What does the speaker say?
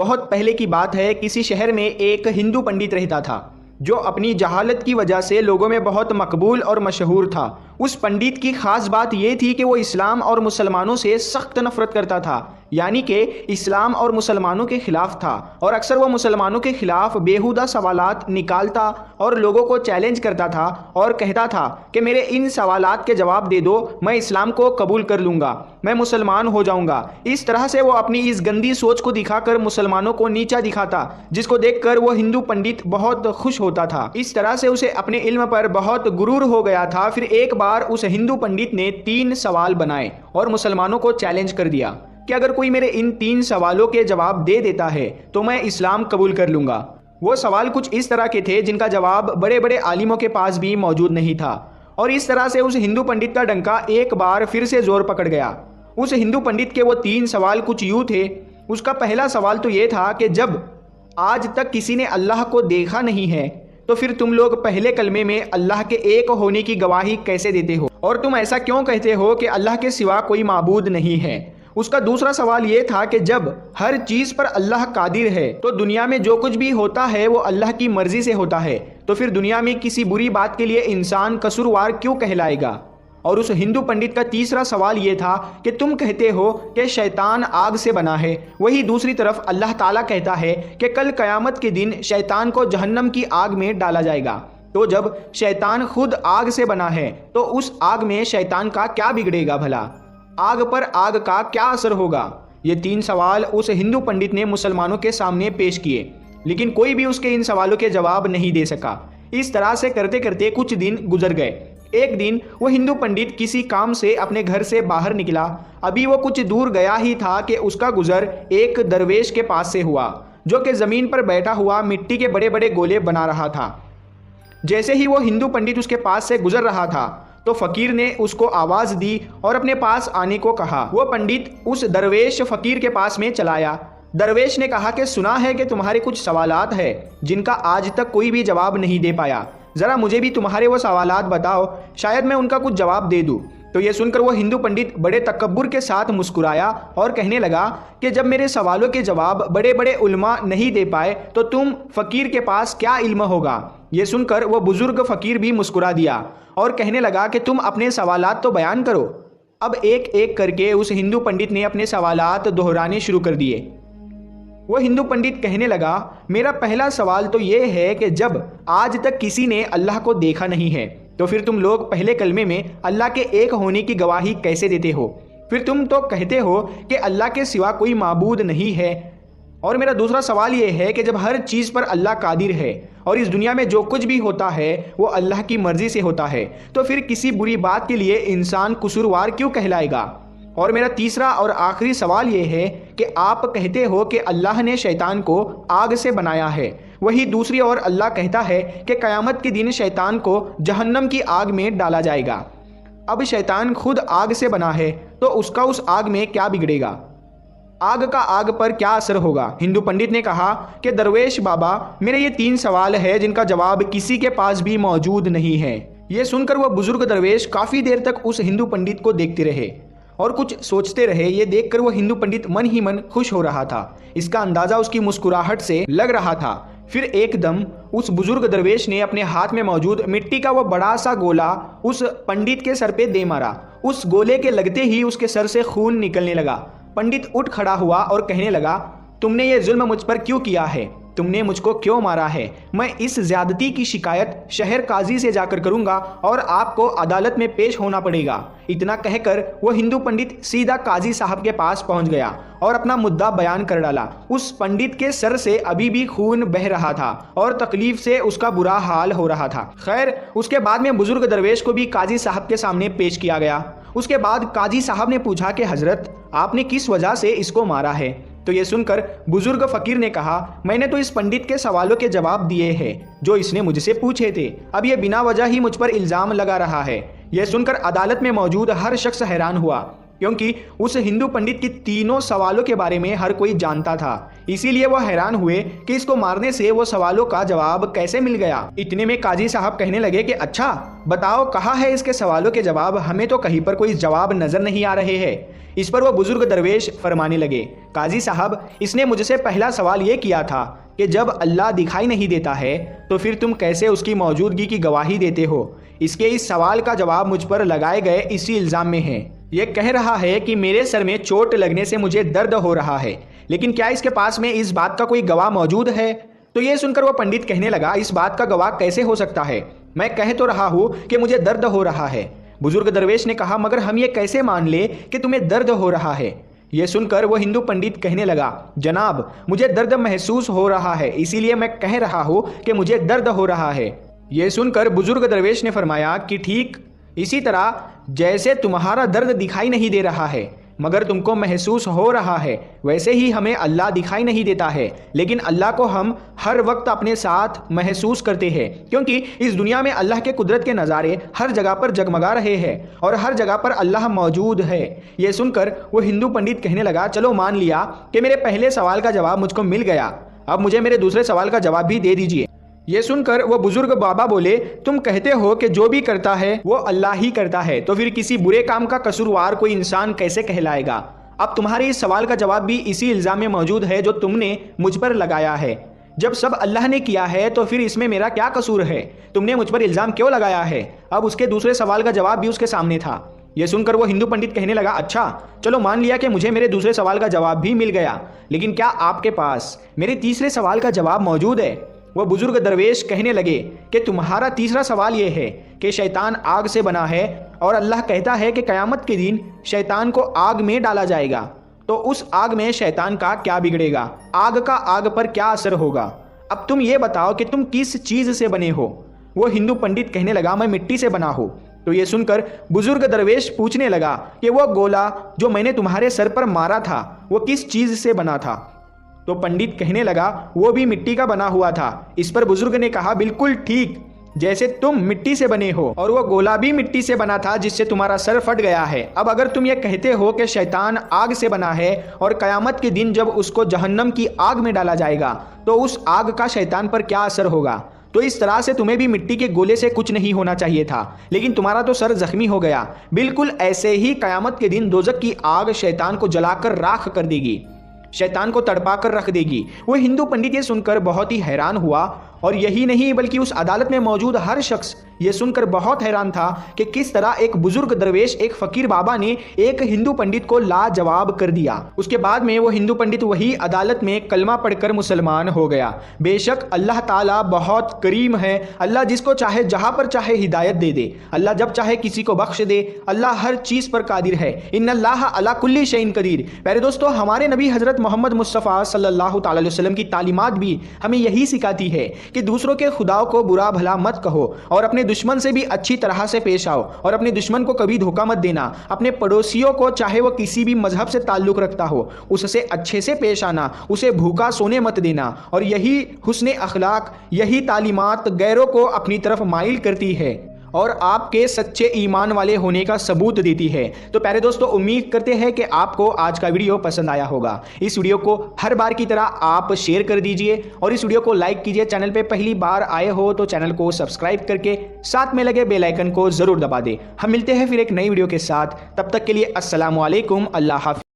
बहुत पहले की बात है, किसी शहर में एक हिंदू पंडित रहता था जो अपनी जहालत की वजह से लोगों में बहुत मकबूल और मशहूर था। उस पंडित की खास बात यह थी कि वो इस्लाम और मुसलमानों से सख्त नफरत करता था, यानी कि इस्लाम और मुसलमानों के खिलाफ था। और अक्सर वो मुसलमानों के खिलाफ बेहुदा सवालात निकालता और लोगों को चैलेंज करता था और कहता था कि मेरे इन सवालात के जवाब दे दो, मैं इस्लाम को कबूल कर लूँगा, मैं मुसलमान हो जाऊँगा। इस तरह से वो अपनी इस गंदी सोच को दिखाकर मुसलमानों को नीचा दिखाता, जिसको देखकर वो हिंदू पंडित बहुत खुश होता था। इस तरह से उसे अपने इल्म पर बहुत गुरूर हो गया था। फिर एक बार उस हिंदू पंडित ने 3 सवाल बनाए और मुसलमानों को चैलेंज कर दिया कि अगर कोई मेरे इन 3 सवालों के जवाब दे देता है तो मैं इस्लाम कबूल कर लूँगा। वो सवाल कुछ इस तरह के थे जिनका जवाब बड़े बड़े आलिमों के पास भी मौजूद नहीं था। और इस तरह से उस हिंदू पंडित का डंका एक बार फिर से जोर पकड़ गया। उस हिंदू पंडित के वो 3 सवाल कुछ यूँ थे। उसका पहला सवाल तो ये था कि जब आज तक किसी ने अल्लाह को देखा नहीं है तो फिर तुम लोग पहले कलमे में अल्लाह के एक होने की गवाही कैसे देते हो, और तुम ऐसा क्यों कहते हो कि अल्लाह के सिवा कोई माबूद नहीं है। उसका दूसरा सवाल ये था कि जब हर चीज़ पर अल्लाह कादिर है तो दुनिया में जो कुछ भी होता है वो अल्लाह की मर्जी से होता है, तो फिर दुनिया में किसी बुरी बात के लिए इंसान कसूरवार क्यों कहलाएगा। और उस हिंदू पंडित का तीसरा सवाल ये था कि तुम कहते हो कि शैतान आग से बना है, वही दूसरी तरफ अल्लाह ताला कहता है कि कल क़यामत के दिन शैतान को जहन्नम की आग में डाला जाएगा। तो जब शैतान खुद आग से बना है तो उस आग में शैतान का क्या बिगड़ेगा भला, आग पर आग का क्या असर होगा। ये 3 सवाल उस हिंदू पंडित ने मुसलमानों के सामने पेश किए, लेकिन कोई भी उसके इन सवालों के जवाब नहीं दे सका। इस तरह से करते करते कुछ दिन गुजर गए। एक दिन वो हिंदू पंडित किसी काम से अपने घर से बाहर निकला। अभी वो कुछ दूर गया ही था कि उसका गुजर एक दरवेश के पास से हुआ, जो कि ज़मीन पर बैठा हुआ मिट्टी के बड़े बड़े गोले बना रहा था। जैसे ही वो हिंदू पंडित उसके पास से गुजर रहा था तो फ़कीर ने उसको आवाज़ दी और अपने पास आने को कहा। वो पंडित उस दरवेश फ़कीर के पास में चला आया। दरवेश ने कहा कि सुना है कि तुम्हारे कुछ सवालात हैं जिनका आज तक कोई भी जवाब नहीं दे पाया, ज़रा मुझे भी तुम्हारे वो सवालात बताओ, शायद मैं उनका कुछ जवाब दे दूँ। तो ये सुनकर वो हिंदू पंडित बड़े तकब्बुर के साथ मुस्कुराया और कहने लगा कि जब मेरे सवालों के जवाब बड़े बड़े उलमा नहीं दे पाए तो तुम फ़कीर के पास क्या इल्म होगा। ये सुनकर वो बुज़ुर्ग फ़कीर भी मुस्कुरा दिया और कहने लगा कि तुम अपने सवालात तो बयान करो। अब एक एक करके उस हिंदू पंडित ने अपने सवालात दोहराने शुरू कर दिए। वो हिंदू पंडित कहने लगा, मेरा पहला सवाल तो ये है कि जब आज तक किसी ने अल्लाह को देखा नहीं है तो फिर तुम लोग पहले कलमे में अल्लाह के एक होने की गवाही कैसे देते हो। फिर तुम तो कहते हो कि अल्लाह के सिवा कोई माबूद नहीं है। और मेरा दूसरा सवाल ये है कि जब हर चीज़ पर अल्लाह कादिर है और इस दुनिया में जो कुछ भी होता है वो अल्लाह की मर्ज़ी से होता है, तो फिर किसी बुरी बात के लिए इंसान कसूरवार क्यों कहलाएगा। और मेरा तीसरा और आखिरी सवाल ये है कि आप कहते हो कि अल्लाह ने शैतान को आग से बनाया है, वही दूसरी ओर अल्लाह कहता है कि क़यामत के दिन शैतान को जहन्नम की आग में डाला जाएगा। अब शैतान खुद आग से बना है तो उसका उस आग में क्या बिगड़ेगा, आग का आग पर क्या असर होगा। हिंदू पंडित ने कहा कि दरवेश बाबा, मेरे ये 3 सवाल है जिनका जवाब किसी के पास भी मौजूद नहीं है। ये सुनकर वह बुजुर्ग दरवेश काफ़ी देर तक उस हिंदू पंडित को देखते रहे और कुछ सोचते रहे। ये देखकर वो हिंदू पंडित मन ही मन खुश हो रहा था, इसका अंदाज़ा उसकी मुस्कुराहट से लग रहा था। फिर एकदम उस बुजुर्ग दरवेश ने अपने हाथ में मौजूद मिट्टी का वो बड़ा सा गोला उस पंडित के सर पे दे मारा। उस गोले के लगते ही उसके सर से खून निकलने लगा। पंडित उठ खड़ा हुआ और कहने लगा, तुमने ये जुल्म मुझ पर क्यों किया है, तुमने मुझको क्यों मारा है। मैं इस ज्यादती की शिकायत शहर काजी से जाकर करूंगा और आपको अदालत में पेश होना पड़ेगा। इतना कहकर वो हिंदू पंडित सीधा काजी साहब के पास पहुंच गया और अपना मुद्दा बयान कर डाला। उस पंडित के सर से अभी भी खून बह रहा था और तकलीफ से उसका बुरा हाल हो रहा था। खैर, उसके बाद में बुजुर्ग दरवेश को भी काजी साहब के सामने पेश किया गया। उसके बाद काजी साहब ने पूछा कि हजरत, आपने किस वजह से इसको मारा है। तो ये सुनकर बुजुर्ग फकीर ने कहा, मैंने तो इस पंडित के सवालों के जवाब दिए हैं जो इसने मुझसे पूछे थे, अब ये बिना वजह ही मुझ पर इल्ज़ाम लगा रहा है। यह सुनकर अदालत में मौजूद हर शख्स हैरान हुआ, क्योंकि उस हिंदू पंडित की तीनों सवालों के बारे में हर कोई जानता था। इसीलिए वो हैरान हुए कि इसको मारने से वो सवालों का जवाब कैसे मिल गया। इतने में काजी साहब कहने लगे कि अच्छा बताओ, कहाँ है इसके सवालों के जवाब, हमें तो कहीं पर कोई जवाब नजर नहीं आ रहे हैं। इस पर वो बुजुर्ग दरवेश फरमाने लगे, काजी साहब, इसने मुझसे पहला सवाल ये किया था कि जब अल्लाह दिखाई नहीं देता है तो फिर तुम कैसे उसकी मौजूदगी की गवाही देते हो। इसके इस सवाल का जवाब मुझ पर लगाए गए इसी इल्ज़ाम में है। ये कह रहा है कि मेरे सर में चोट लगने से मुझे दर्द हो रहा है, लेकिन क्या इसके पास में इस बात का कोई गवाह मौजूद है? तो ये सुनकर वो पंडित कहने लगा, इस बात का गवाह कैसे हो सकता है? मैं कह तो रहा हूँ कि मुझे दर्द हो रहा है। बुजुर्ग दरवेश ने कहा, मगर हम ये कैसे मान ले कि तुम्हें दर्द हो रहा है? यह सुनकर वो हिंदू पंडित कहने लगा, जनाब, मुझे दर्द महसूस हो रहा है, इसीलिए मैं कह रहा हूँ कि मुझे दर्द हो रहा है। यह सुनकर बुजुर्ग दरवेश ने फरमाया कि ठीक इसी तरह जैसे तुम्हारा दर्द दिखाई नहीं दे रहा है मगर तुमको महसूस हो रहा है, वैसे ही हमें अल्लाह दिखाई नहीं देता है, लेकिन अल्लाह को हम हर वक्त अपने साथ महसूस करते हैं, क्योंकि इस दुनिया में अल्लाह के कुदरत के नज़ारे हर जगह पर जगमगा रहे हैं और हर जगह पर अल्लाह मौजूद है। ये सुनकर वो हिंदू पंडित कहने लगा, चलो मान लिया कि मेरे पहले सवाल का जवाब मुझको मिल गया, अब मुझे मेरे दूसरे सवाल का जवाब भी दे दीजिए। ये सुनकर वो बुजुर्ग बाबा बोले, तुम कहते हो कि जो भी करता है वो अल्लाह ही करता है, तो फिर किसी बुरे काम का कसूरवार कोई इंसान कैसे कहलाएगा? अब तुम्हारे इस सवाल का जवाब भी इसी इल्ज़ाम में मौजूद है जो तुमने मुझ पर लगाया है। जब सब अल्लाह ने किया है तो फिर इसमें मेरा क्या कसूर है? तुमने मुझ पर इल्ज़ाम क्यों लगाया है? अब उसके दूसरे सवाल का जवाब भी उसके सामने था। यह सुनकर वो हिंदू पंडित कहने लगा, अच्छा चलो मान लिया कि मुझे मेरे दूसरे सवाल का जवाब भी मिल गया, लेकिन क्या आपके पास मेरे तीसरे सवाल का जवाब मौजूद है? वह बुजुर्ग दरवेश कहने लगे कि तुम्हारा तीसरा सवाल यह है कि शैतान आग से बना है और अल्लाह कहता है कि क़यामत के दिन शैतान को आग में डाला जाएगा, तो उस आग में शैतान का क्या बिगड़ेगा? आग का आग पर क्या असर होगा? अब तुम ये बताओ कि तुम किस चीज़ से बने हो? वो हिंदू पंडित कहने लगा, मैं मिट्टी से बना हूँ। तो ये सुनकर बुजुर्ग दरवेश पूछने लगा कि वह गोला जो मैंने तुम्हारे सर पर मारा था वो किस चीज़ से बना था? तो पंडित कहने लगा, वो भी मिट्टी का बना हुआ था। इस पर बुजुर्ग ने कहा, बिल्कुल ठीक, जैसे तुम मिट्टी से बने हो और वो गोला भी मिट्टी से बना था जिससे तुम्हारा सर फट गया है। अब अगर तुम ये कहते हो कि शैतान आग से बना है और क़यामत के दिन जब उसको जहन्नम की आग में डाला जाएगा तो उस आग का शैतान पर क्या असर होगा? तो इस तरह से तुम्हें भी मिट्टी के गोले से कुछ नहीं होना चाहिए था, लेकिन तुम्हारा तो सर जख्मी हो गया। बिल्कुल ऐसे ही क़यामत के दिन दोज़ख की आग शैतान को जलाकर राख कर देगी, शैतान को तड़पा कर रख देगी। वो हिंदू पंडित ये सुनकर बहुत ही हैरान हुआ और यही नहीं बल्कि उस अदालत में मौजूद हर शख्स ये सुनकर बहुत हैरान था कि किस तरह एक बुजुर्ग दरवेश, एक फकीर बाबा ने एक हिंदू पंडित को लाजवाब कर दिया। उसके बाद में वो हिंदू पंडित वही अदालत में कलमा पढ़कर मुसलमान हो गया। बेशक अल्लाह ताला बहुत करीम है, अल्लाह जिसको चाहे जहां पर चाहे हिदायत दे दे, अल्लाह जब चाहे किसी को बख्श दे, अल्लाह हर चीज़ पर कादिर है। इन्नल्लाह अला कुल्ली शैइन कदीर। प्यारे दोस्तों, हमारे नबी हज़रत मोहम्मद मुस्तफ़ा सल्लल्लाहु अलैहि वसल्लम की तालीमात भी हमें यही सिखाती है कि दूसरों के खुदाओं को बुरा भला मत कहो और अपने दुश्मन से भी अच्छी तरह से पेश आओ और अपने दुश्मन को कभी धोखा मत देना। अपने पड़ोसियों को, चाहे वो किसी भी मजहब से ताल्लुक़ रखता हो, उससे अच्छे से पेश आना, उसे भूखा सोने मत देना। और यही हुस्ने अखलाक, यही तालीमात गैरों को अपनी तरफ माइल करती है और आपके सच्चे ईमान वाले होने का सबूत देती है। तो प्यारे दोस्तों, उम्मीद करते हैं कि आपको आज का वीडियो पसंद आया होगा। इस वीडियो को हर बार की तरह आप शेयर कर दीजिए और इस वीडियो को लाइक कीजिए। चैनल पे पहली बार आए हो तो चैनल को सब्सक्राइब करके साथ में लगे बेल आइकन को ज़रूर दबा दें। हम मिलते हैं फिर एक नई वीडियो के साथ, तब तक के लिए अस्सलामु अलैकुम, अल्लाह हाफ़िज़।